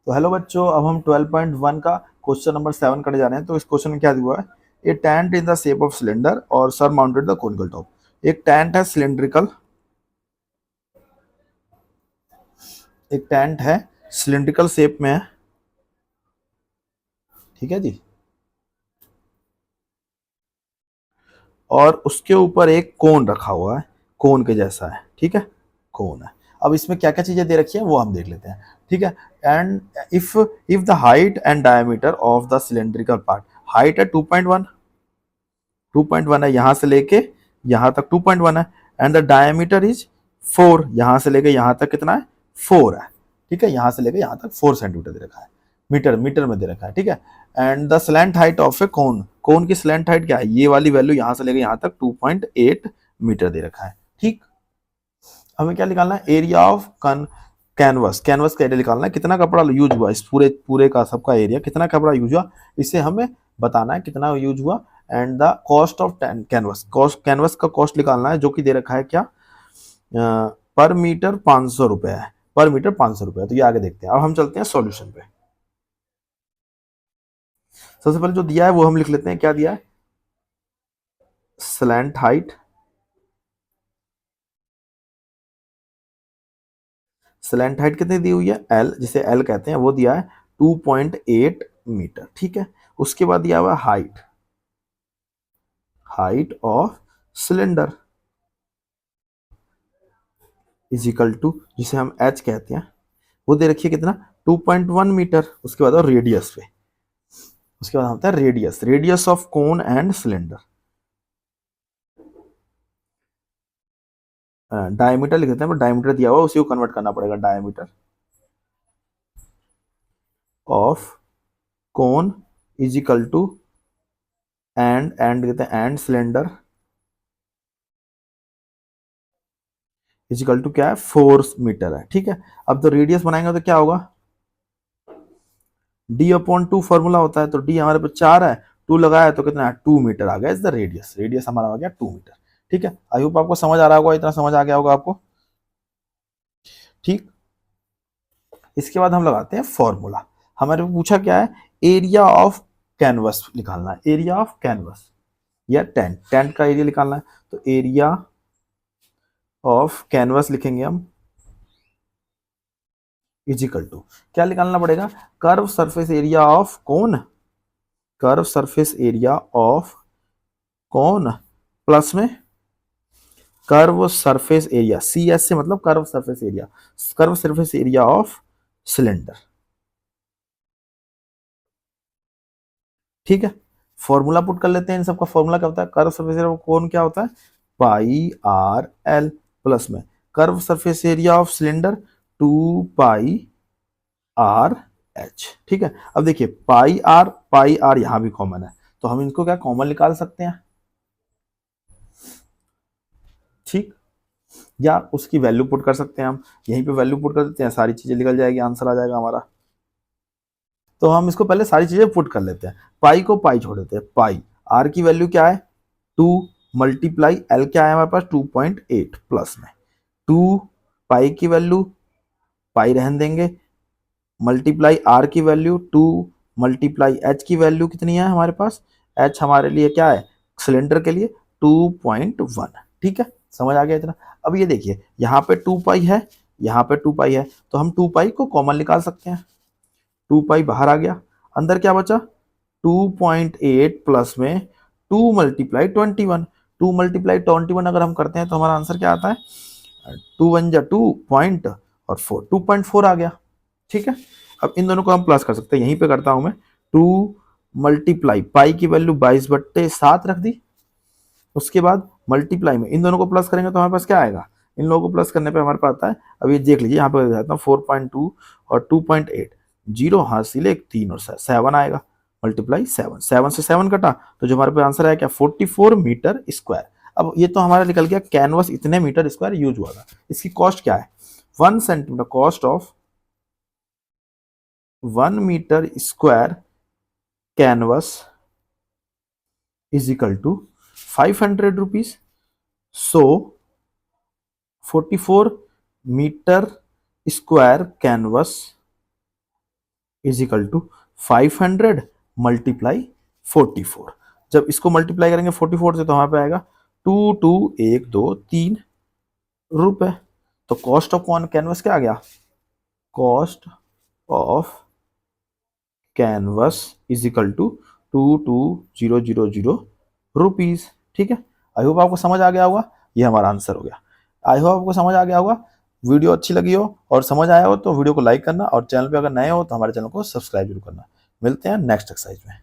तो हेलो बच्चों, अब हम 12.1 का क्वेश्चन नंबर 7 करने जा रहे हैं। तो इस क्वेश्चन में क्या दिया हुआ है? A tent in the shape of cylinder और surmounted the conical top. एक टेंट है सिलेंड्रिकल, एक टेंट है सिलेंड्रिकल शेप में है, ठीक है जी। और उसके ऊपर एक कोन रखा हुआ है, कोन के जैसा है, ठीक है, कोन है। अब इसमें क्या क्या चीजें दे रखी है वो हम देख लेते हैं, ठीक है। And if if the height and diameter of the cylindrical part, height है 2.1, 2.1 है, यहां से लेके यहां तक 2.1 है। एंड द डायमीटर इज 4, यहां से लेके यहां तक कितना है? 4 है, ठीक है। यहां से लेके यहां तक 4 सेंटीमीटर दे रखा है, मीटर मीटर में दे रखा है, ठीक है। And the slant height of a cone, cone की स्लैंट हाइट क्या है? ये वाली वैल्यू यहां से लेके यहां तक 2.8 मीटर दे रखा है, ठीक। हमें क्या निकालना है? एरिया ऑफ कैनवस, कैनवस का एरिया निकालना है। कितना कपड़ा यूज हुआ, इस पूरे पूरे का सबका एरिया, कितना कपड़ा यूज हुआ, इसे हमें बताना है कितना यूज हुआ। And the cost of canvas, cost canvas का कॉस्ट निकालना है, जो कि दे रखा है क्या, पर मीटर 500 रुपए है, पर मीटर 500 रुपए है। तो ये आगे देखते हैं। अब हम चलते हैं सॉल्यूशन पे। सबसे पहले जो दिया है वो हम लिख लेते हैं। क्या दिया है? स्लैंट हाइट, स्लैंट हाइट कितनी दी हुई है? एल, जिसे एल कहते हैं, वो दिया है 2.8 मीटर, ठीक है। उसके बाद दिया हुआ height, height of cylinder is equal to, जिसे हम एच कहते हैं, वो दे रखिए कितना? 2.1 मीटर। उसके बाद और रेडियस पे, उसके बाद होता है radius, radius of cone and cylinder. Diameter लिख देते हैं, पर डायमीटर दिया हुआ उसी को कन्वर्ट करना पड़ेगा। Diameter of cone is equal to and कहते हैं एंड सिलेंडर इजिकल टू क्या है? 4 मीटर है, ठीक है। अब तो रेडियस बनाएंगे तो क्या होगा? डी अपॉन टू फॉर्मूला होता है, तो डी हमारे पास 4 है, 2 लगाया है तो कितना है? 2 मीटर आ गया। इज द रेडियस, रेडियस हमारा हो गया 2 मीटर, ठीक है। आई होप आपको समझ आ रहा होगा, इतना समझ आ गया होगा आपको, ठीक। इसके बाद हम लगाते हैं फॉर्मूला। हमारे को पूछा क्या है? एरिया ऑफ कैनवस निकालना है, एरिया ऑफ कैनवस या टेंट, टेंट का एरिया निकालना है। तो एरिया ऑफ कैनवस लिखेंगे हम, इजिकल टू क्या निकालना पड़ेगा? Curve surface area of cone, curve surface area of cone, plus में curve surface area, C S से मतलब curve surface area, curve surface area of cylinder, ठीक है। फॉर्मूला पुट कर लेते हैं। इन सबका फॉर्मूला क्या होता है? कर्व सरफेस एरिया ऑफ कौन क्या होता है? पाई आर एल, प्लस में curve surface area of cylinder 2 pi R H, ठीक है। अब देखिए पाई आर यहां भी कॉमन है, तो हम इनको क्या कॉमन निकाल सकते हैं, ठीक। या उसकी वैल्यू पुट कर सकते हैं हम, यहीं पे वैल्यू पुट कर देते हैं, सारी चीजें निकल जाएगी, आंसर आ जाएगा हमारा। तो हम इसको पहले सारी चीजें पुट कर लेते हैं। पाई को पाई छोड़ देते हैं। पाई आर की वैल्यू क्या है? 2 मल्टीप्लाई एल क्या है हमारे पास? 2.8 प्लस में 2 पाई की वैल्यू, पाई रहन देंगे, मल्टीप्लाई आर की वैल्यू 2 मल्टीप्लाई एच की वैल्यू कितनी है हमारे पास? एच हमारे लिए क्या है सिलेंडर के लिए? 2.1, ठीक है। समझ आ गया इतना? अब ये देखिए, यहाँ पे 2 पाई है, यहाँ पे 2 पाई है, तो हम 2 पाई को कॉमन निकाल सकते हैं। 2 पाई बाहर आ गया, अंदर क्या बचा? 2.8 प्लस में 2 मल्टीप्लाई 21, 2 मल्टीप्लाई 21 अगर हम करते हैं तो हमारा आंसर क्या आता है? 2 1 जा 2 पॉइंट और 4, 2.4 आ गया, ठीक है। अब इन दोनों को हम प्लस कर सकते हैं, यहीं पे करता हूं मैं। 2 मल्टीप्लाई पाई की वैल्यू 22/7 रख दी, उसके बाद मल्टीप्लाई में इन दोनों को प्लस करेंगे तो हमारे पास क्या आएगा? इन लोगों को प्लस करने पे हमारे पास आता है, अब ये देख लीजिए, यहाँ पे जाता हूँ 4.2 और 2.8, जीरो हासिल एक 3 और 7 आएगा, मल्टीप्लाई 7, 7 से 7 कटा, तो जो हमारे पास आंसर आया क्या? 44 मीटर स्क्वायर। अब ये तो हमारा निकल गया कैनवस इतने मीटर स्क्वायर यूज हुआ था। इसकी कॉस्ट क्या है? 1 centimetre, cost of 1 metre square canvas is equal to 500 rupees. So 44 metre square canvas is equal to 500 multiply 44। जब इसको मल्टीप्लाई करेंगे 44 से तो हमारे पे आएगा 22,123 रुपए। तो कॉस्ट ऑफ वन कैनवस क्या आ गया, cost of canvas is equal to 22,000 rupees. ठीक है, आई होप आपको समझ आ गया होगा, ये हमारा आंसर हो गया। आई होप आपको समझ आ गया होगा। वीडियो अच्छी लगी हो और समझ आया हो तो वीडियो को लाइक करना, और चैनल पे अगर नए हो तो हमारे चैनल को सब्सक्राइब जरूर करना। मिलते हैं नेक्स्ट एक्सरसाइज में।